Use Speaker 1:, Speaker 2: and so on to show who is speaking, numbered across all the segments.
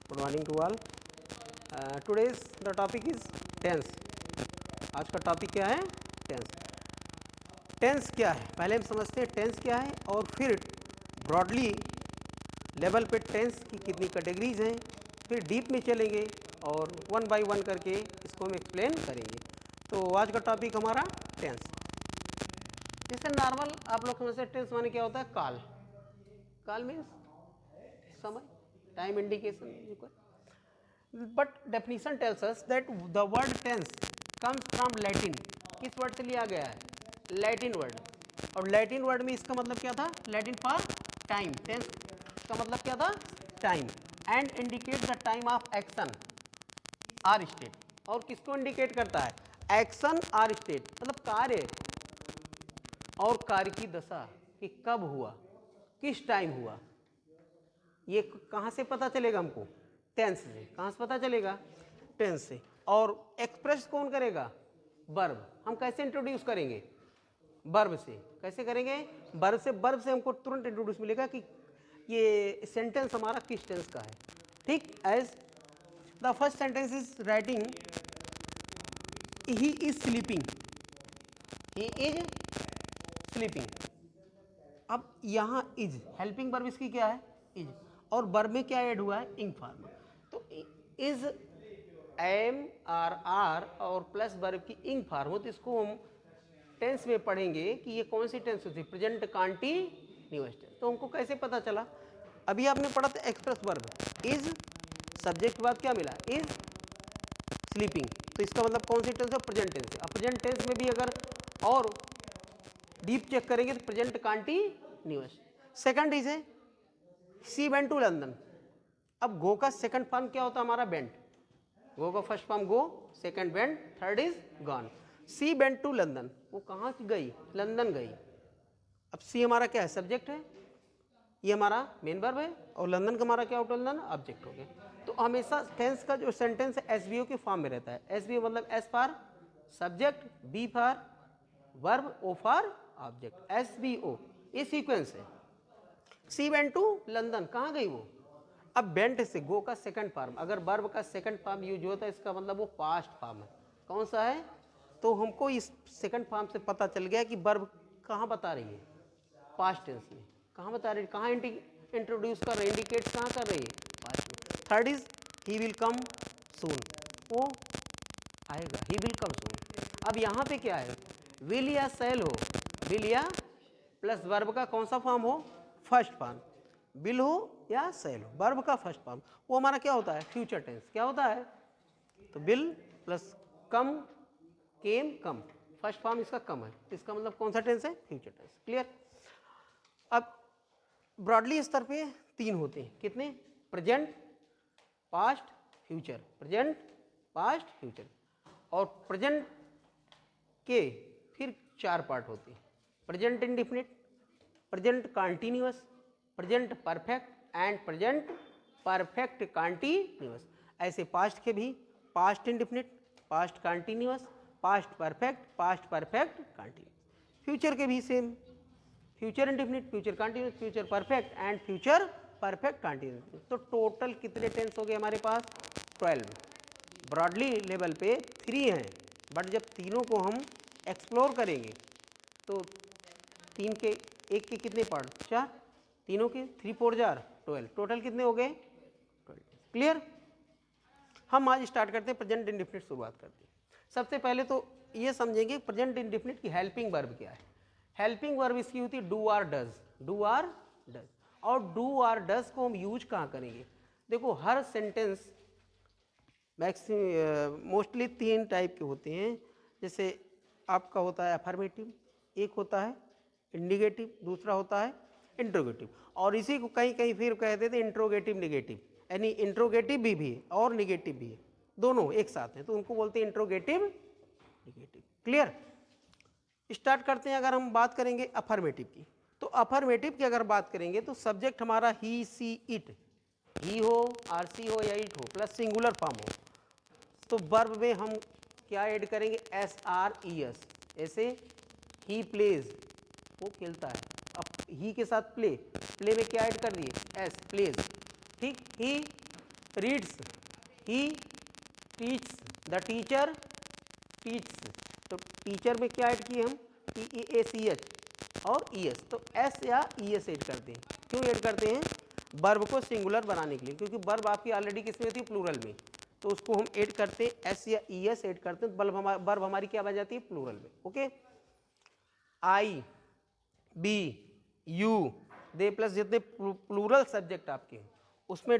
Speaker 1: Good morning to all. Today's the topic is tense. आज का topic क्या है? टेंस। टेंस क्या है पहले हम समझते हैं टेंस क्या है, और फिर ब्रॉडली लेवल पे टेंस की कितनी कैटेगरीज हैं, फिर डीप में चलेंगे और वन बाय वन करके इसको हम एक्सप्लेन करेंगे। तो आज का टॉपिक हमारा टेंस। जैसे नॉर्मल आप लोग समझते हैं टेंस माने क्या होता है? काल। काल मीन्स समय, time indication. But definition tells us that the word tense comes from Latin. किस वर्ड से लिया गया है? Latin word. और लैटिन वर्ड में इसका मतलब क्या था? Latin for time. टेंस का मतलब क्या था? Time. And indicate the time of action or state. और किसको इंडिकेट करता है? एक्शन आर स्टेट, मतलब कार्य और कार्य की दशा कि कब हुआ, किस टाइम हुआ। ये कहाँ से पता चलेगा हमको? टेंस से। कहाँ से पता चलेगा? टेंस से। और एक्सप्रेस कौन करेगा? वर्ब। हम कैसे इंट्रोड्यूस करेंगे? वर्ब से। कैसे करेंगे? वर्ब से। वर्ब से हमको तुरंत इंट्रोड्यूस मिलेगा कि ये सेंटेंस हमारा किस टेंस का है। ठीक। As the first sentence is writing he is sleeping. He is sleeping. अब यहाँ इज हेल्पिंग वर्ब इसकी क्या है? इज। और वर्ब में क्या ऐड हुआ है? इंग फॉर्म। तो इज एम आर और प्लस वर्ब की इंग फॉर्म हो, तो इसको हम टेंस में पढ़ेंगे कि ये कौन सी टेंस होती है? Present continuous tense. तो हमको कैसे पता चला? अभी आपने पढ़ा था एक्सप्रेस वर्ब इज, सब्जेक्ट के बाद क्या मिला? Is sleeping. तो इसका मतलब कौन सी टेंस है? प्रेजेंट टेंस है। अब प्रेजेंट टेंस में भी अगर और डीप चेक करेंगे तो प्रेजेंट कंटीन्यूअस। सेकंड इज है सी वेंट टू लंदन। अब गो का सेकंड फॉर्म क्या होता है? हमारा वेंट। गो का first form go, second went, third is gone. She went to London, वो कहाँ गई? लंदन गई। अब सी हमारा क्या है? सब्जेक्ट है, ये हमारा मेन वर्ब है, और लंदन का हमारा क्या होता है? लंदन ऑब्जेक्ट हो गया। तो हमेशा टेंस का जो सेंटेंस है एसवीओ के फॉर्म में रहता है। एसवीओ मतलब S for subject, V for verb, O for object. SVO ये सीक्वेंस है। सी वेंट टू लंदन, कहाँ गई वो? अब वेंट से गो का सेकंड फॉर्म, अगर वर्ब का सेकंड फॉर्म यूज होता है इसका मतलब वो पास्ट फॉर्म है। कौन सा है? तो हमको इस सेकंड फॉर्म से पता चल गया कि वर्ब कहाँ बता रही है? पास्ट टेंस में। कहाँ बता रही है? कहाँ इंट्रोड्यूस कर रही है? इंडिकेट कहाँ कर रही है? पास्ट में। Third is he will come soon, वो आएगा, ही विल कम सून। अब यहाँ पे क्या है? विल या सेल हो, विल या प्लस वर्ब का कौन सा फॉर्म हो? First form. विल हो या सेल हो, वर्ब का फर्स्ट फॉर्म, वो हमारा क्या होता है? Future tense. क्या होता है? तो will plus come, came, come, first form इसका कम है, इसका मतलब कौन सा टेंस है? Future tense. क्लियर? अब ब्रॉडली स्तर पे तीन होते हैं। कितने? Present, past, future. Present, past, future. और प्रेजेंट के फिर चार पार्ट होते हैं। Present indefinite, present continuous, present perfect and present perfect continuous. ऐसे पास्ट के भी past indefinite, past continuous, past perfect, past perfect continuous. Future के भी same, future indefinite, future continuous, future perfect and future perfect continuous. तो total कितने tense हो गए हमारे पास? 12। ब्रॉडली लेवल पे 3 हैं, बट जब तीनों को हम एक्सप्लोर करेंगे तो तीन के एक के कितने पार्ट? 4, तीनों के 3 4 4 12, टोटल कितने हो गए? 12। क्लियर? हम आज स्टार्ट करते हैं प्रेजेंट इंडिफिनिट, शुरुआत करते हैं। सबसे पहले तो ये समझेंगे प्रेजेंट इंडिफिनिट की हेल्पिंग वर्ब क्या है। हेल्पिंग वर्ब इसकी होती है do or does. Do or does. और डू आर डज को हम यूज कहाँ करेंगे? देखो हर सेंटेंस मोस्टली 3 टाइप के होते हैं। जैसे आपका होता है अफर्मेटिव, एक होता है इंडिकेटिव, दूसरा होता है इंट्रोगेटिव, और इसी को कहीं कहीं फिर कहते थे इंट्रोगेटिव निगेटिव, यानी इंट्रोगेटिव भी है और निगेटिव भी है, दोनों एक साथ हैं, तो उनको बोलते हैं इंट्रोगेटिव निगेटिव। क्लियर? स्टार्ट करते हैं। अगर हम बात करेंगे अफर्मेटिव की, तो अफर्मेटिव की अगर बात करेंगे तो सब्जेक्ट हमारा ही, सी, इट, ही हो, आर सी हो या इट हो, प्लस सिंगुलर फॉर्म हो, तो वर्ब में हम क्या ऐड करेंगे? S R E S. ऐसे ही प्लेज, वो खेलता है। अब ही के साथ प्ले, प्ले में क्या ऐड कर दिए? S, plays. ठीक। He reads, he teaches, the teacher teaches. तो टीचर में क्या ऐड किए हम, TEACH और ES, तो S या ES ऐड करते हैं। क्यों ऐड करते हैं, वर्ब को सिंगुलर बनाने के लिए, क्योंकि वर्ब आपकी ऑलरेडी किसमें थी, प्लूरल में, तो उसको हम ऐड करते हैं, S या ES ऐड करते हैं, वर्ब हमारी क्या बन जाती है, प्लूरल में। Okay, I, B, U, they plus जितने प्लूरल सब्जेक्ट आपके हैं उसमें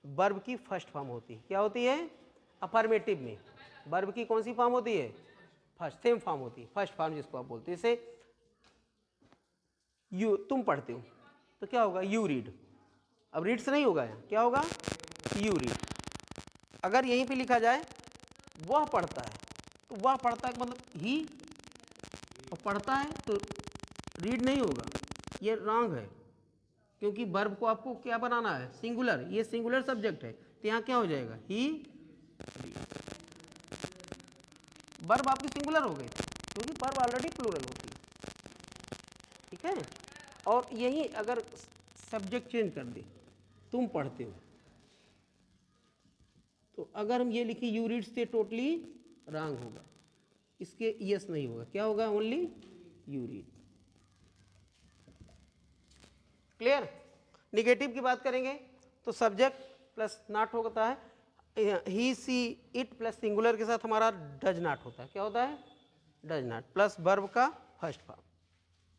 Speaker 1: वर्ब की फर्स्ट फॉर्म होती है, क्या होती है, अफर्मेटिव में वर्ब की कौन सी फॉर्म होती है, फर्स्ट, सेम फॉर्म होती है, फर्स्ट फॉर्म जिसको आप बोलते हैं। जैसे यू, तुम पढ़ते हो तो क्या होगा, यू रीड। अब रीड्स नहीं होगा, क्या होगा, यू रीड। अगर यहीं पे लिखा जाए वह पढ़ता है, तो वह पढ़ता है मतलब ही, और पढ़ता है तो रीड नहीं होगा, ये रॉन्ग है, क्योंकि वर्ब को आपको क्या बनाना है, सिंगुलर, ये सिंगुलर सब्जेक्ट है, तो यहाँ क्या हो जाएगा, ही रीड। वर्ब आपकी सिंगुलर हो गई क्योंकि वर्ब ऑलरेडी प्लूरल होती है, ठीक है। और यही अगर सब्जेक्ट चेंज कर दे, तुम पढ़ते हो, तो अगर हम ये लिखे यू रीड्स से टोटली रॉन्ग होगा, इसके यस नहीं होगा, क्या होगा, only you read. Clear. Negative की बात करेंगे तो सब्जेक्ट प्लस नॉट होता है, ही सी इट प्लस सिंगुलर के साथ हमारा डज नॉट होता है, क्या होता है, डज नॉट प्लस वर्ब का फर्स्ट फॉर्म,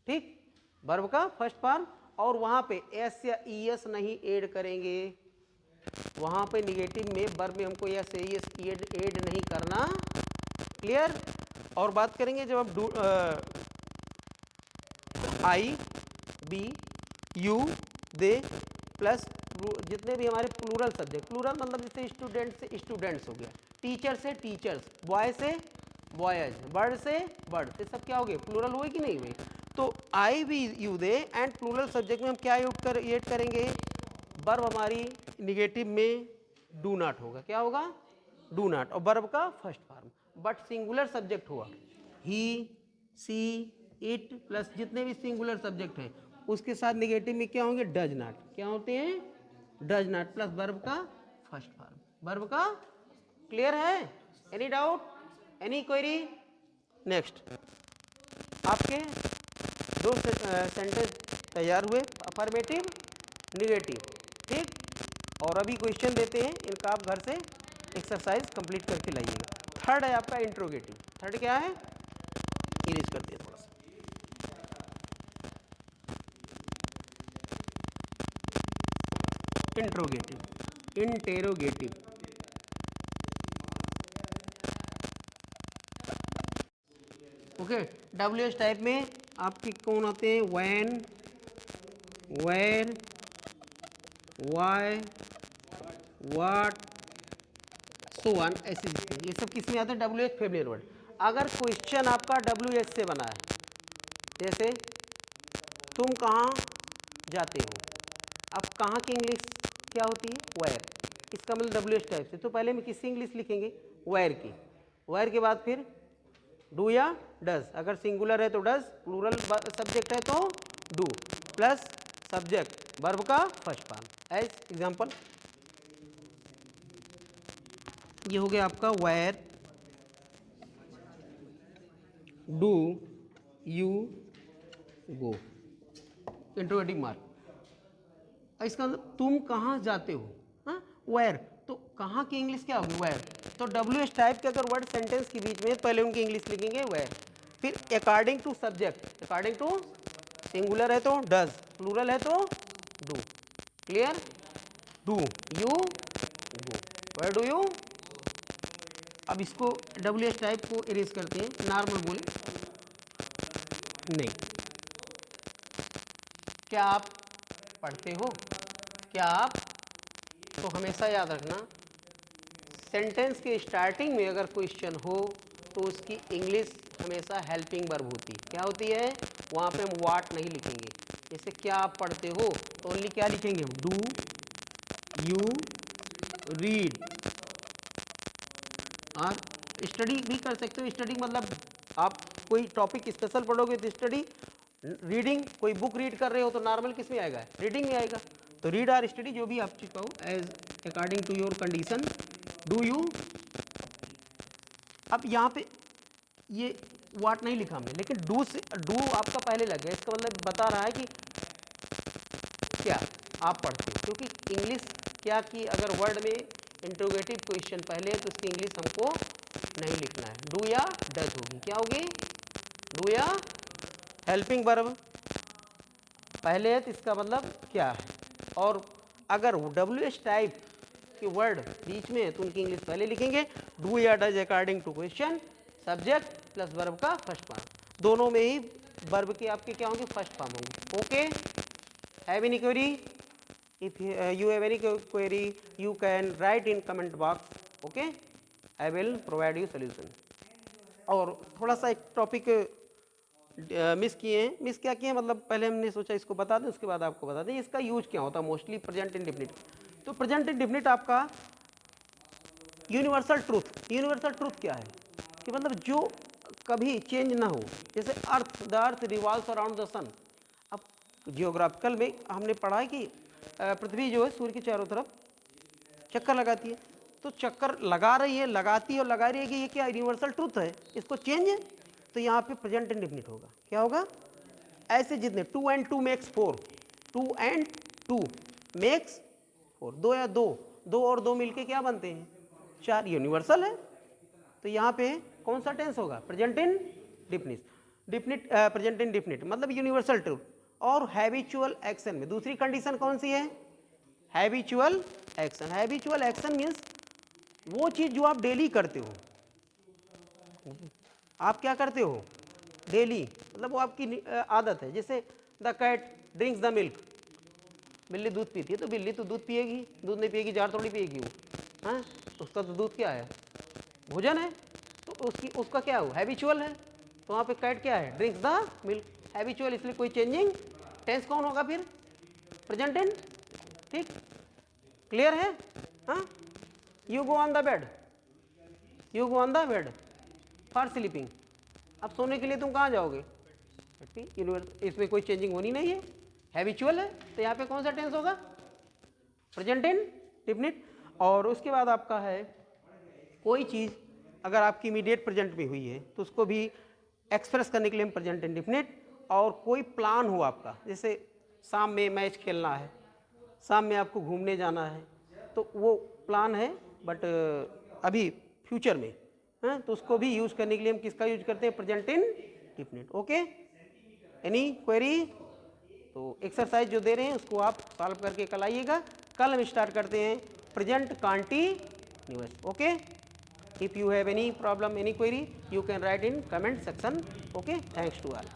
Speaker 1: ठीक, वर्ब का फर्स्ट फॉर्म, और वहां पे एस या ईएस नहीं ऐड करेंगे, वहां पे निगेटिव में वर्ब में हमको एस या ईएस ऐड नहीं करना। क्लियर। और बात करेंगे जब आप आई, बी, यू, दे प्लस जितने भी हमारे प्लूरल सब्जेक्ट, प्लूरल मतलब जैसे स्टूडेंट से स्टूडेंट्स हो गया, टीचर से टीचर्स, बॉय से बॉयज, बर्ड से बर्ड, ये सब क्या हो गए, प्लूरल हुए कि नहीं हुए। तो I, we, you, they and plural subject में हम क्या ऐड करेंगे, वर्ब हमारी निगेटिव में डू नॉट होगा, क्या होगा, डू नॉट, और वर्ब का first form. But singular subject हुआ, ही, सी, इट प्लस जितने भी सिंगुलर सब्जेक्ट हैं उसके साथ निगेटिव में क्या होंगे, डज नॉट, क्या होते हैं, डज नॉट प्लस वर्ब का फर्स्ट फॉर्म, वर्ब का। क्लियर है, any doubt, any query. Next आपके दो सेंटेंस तैयार हुए, अफर्मेटिव, निगेटिव, ठीक। और अभी क्वेश्चन देते हैं, इनका आप घर से एक्सरसाइज कंप्लीट करके लाइएगा। थर्ड है आपका इंट्रोगेटिव। थर्ड क्या है, इरेज करते हैं थोड़ा सा। Interrogative, interrogative, okay. WH type में आपके कौन आते हैं, when, where, why, what, so on, ऐसे दिखते हैं। ये सब किस में आते हैं, WH फेमिलियर वर्ड। अगर क्वेश्चन आपका WH से बना है, जैसे तुम कहाँ जाते हो, अब कहाँ की इंग्लिश क्या होती है, वेयर, इसका मतलब WH टाइप से, तो पहले में किसकी इंग्लिश लिखेंगे, वेयर की। वेयर के बाद फिर डू या डज, अगर सिंगुलर है तो डज, प्लूरल सब्जेक्ट है तो डू प्लस सब्जेक्ट वर्ब का फर्स्ट फॉर्म। एज एग्जांपल ये हो गया आपका where do you go, interrogative mark. इसका मतलब तुम कहाँ जाते हो, हाँ, वेयर, तो कहाँ की इंग्लिश क्या होगी, वेयर। तो WH टाइप के अगर वर्ड सेंटेंस के बीच में, पहले उनकी इंग्लिश लिखेंगे वेयर, फिर according to subject, according to, singular है तो डज, प्लूरल है तो do. Clear, do you go, where do you. अब इसको WH टाइप को इरेज करते हैं, नॉर्मल बोले नहीं। क्या आप पढ़ते हो, क्या आप, तो हमेशा याद रखना सेंटेंस के स्टार्टिंग में अगर क्वेश्चन हो तो उसकी इंग्लिश हमेशा हेल्पिंग वर्ब होती है, क्या होती है, वहाँ पे हम व्हाट नहीं लिखेंगे। जैसे क्या आप पढ़ते हो तो ओनली क्या लिखेंगे, डू यू रीड। और स्टडी भी कर सकते हो, स्टडी मतलब आप कोई टॉपिक स्पेशल पढ़ोगे तो स्टडी, रीडिंग कोई बुक रीड कर रहे हो तो नॉर्मल किस में आएगा, रीडिंग में आएगा। तो रीड आर स्टडी जो भी आप चुका हो as according to your condition do you. अब यहाँ पे ये वाट नहीं लिखा हमने, लेकिन डू से डू आपका पहले लग गया, इसका मतलब बता रहा है कि क्या आप पढ़ते हो, क्योंकि इंग्लिश क्या कि अगर वर्ड में इंट्रोगेटिव क्वेश्चन पहले है तो इसकी इंग्लिश हमको नहीं लिखना है, डू या डज होगी, क्या होगी, डू या हेल्पिंग वर्ब पहले है तो इसका मतलब क्या है, और अगर WH टाइप के वर्ड बीच में है तो उनकी इंग्लिश पहले लिखेंगे, डू या does according to question, subject plus verb का फर्स्ट फॉर्म, दोनों में ही वर्ब के आपके क्या होंगे, फर्स्ट फॉर्म होंगे। Okay, have any query, if you have any query you can write in comment box, okay, I will provide you solution. और थोड़ा सा एक टॉपिक मिस किए हैं, मिस क्या किए हैं मतलब पहले हमने सोचा इसको बता दें, उसके बाद आपको बता दें इसका यूज क्या होता है मोस्टली प्रेजेंट इंडेफिनिट। तो प्रेजेंट इंडेफिनिट आपका यूनिवर्सल ट्रूथ, यूनिवर्सल ट्रूथ क्या है कि मतलब जो कभी चेंज ना हो, जैसे the earth revolves around the sun. अब जियोग्राफिकल में हमने पढ़ा है कि पृथ्वी जो है सूर्य के चारों तरफ चक्कर लगाती है, तो चक्कर लगा रही है, लगाती है और लगा रही है कि ये क्या यूनिवर्सल ट्रूथ है, इसको चेंज है, तो यहाँ पे प्रेजेंट इंडेफिनिट होगा, क्या होगा, ऐसे जितने 2 and 2 makes 4, 2 and 2 makes 4, 2 या 2, 2 और 2 मिलके क्या बनते हैं, 4, यूनिवर्सल है। तो यहाँ पे कौन सा टेंस होगा, present indefinite, definite present indefinite मतलब यूनिवर्सल ट्रूथ। और हैबिचुअल एक्शन में दूसरी कंडीशन कौन सी है, habitual action. Habitual action means वो चीज़ जो आप डेली करते हो, आप क्या करते हो डेली, मतलब वो आपकी आदत है। जैसे the cat drinks the milk, बिल्ली दूध पीती है तो बिल्ली तो दूध पिएगी, दूध नहीं पिएगी जार थोड़ी पिएगी वो, हाँ, उसका तो दूध क्या है, भोजन है, तो उसका क्या हो, हैबिचुअल है। तो वहाँ पे कैट क्या है, ड्रिंक्स द मिल्क, हैबिचुअल, इसलिए कोई चेंजिंग टेंस कौन होगा फिर, प्रेजेंट इन, ठीक, क्लियर है, हाँ। You go on the bed, you go on the bed for sleeping, अब सोने के लिए तुम कहाँ जाओगे, इसमें कोई चेंजिंग होनी नहीं है, हैबिचुअल है, तो यहाँ पे कौन सा टेंस होगा, प्रेजेंट इंडेफिनिट। और उसके बाद आपका है कोई चीज़ अगर आपकी इमीडिएट प्रेजेंट में हुई है तो उसको भी एक्सप्रेस करने के लिए हम प्रेजेंट इंडेफिनिट। और कोई प्लान हो आपका, जैसे शाम में मैच खेलना है, शाम में आपको घूमने जाना है, तो वो प्लान है बट अभी फ्यूचर में है, तो उसको भी यूज़ करने के लिए हम किसका यूज करते हैं, present indefinite. Okay, any query, तो एक्सरसाइज जो दे रहे हैं उसको आप सॉल्व करके कल आइएगा। कल हम स्टार्ट करते हैं present continuous. Okay, if you have any problem, any query, you can write in comment section. Okay, thanks to all.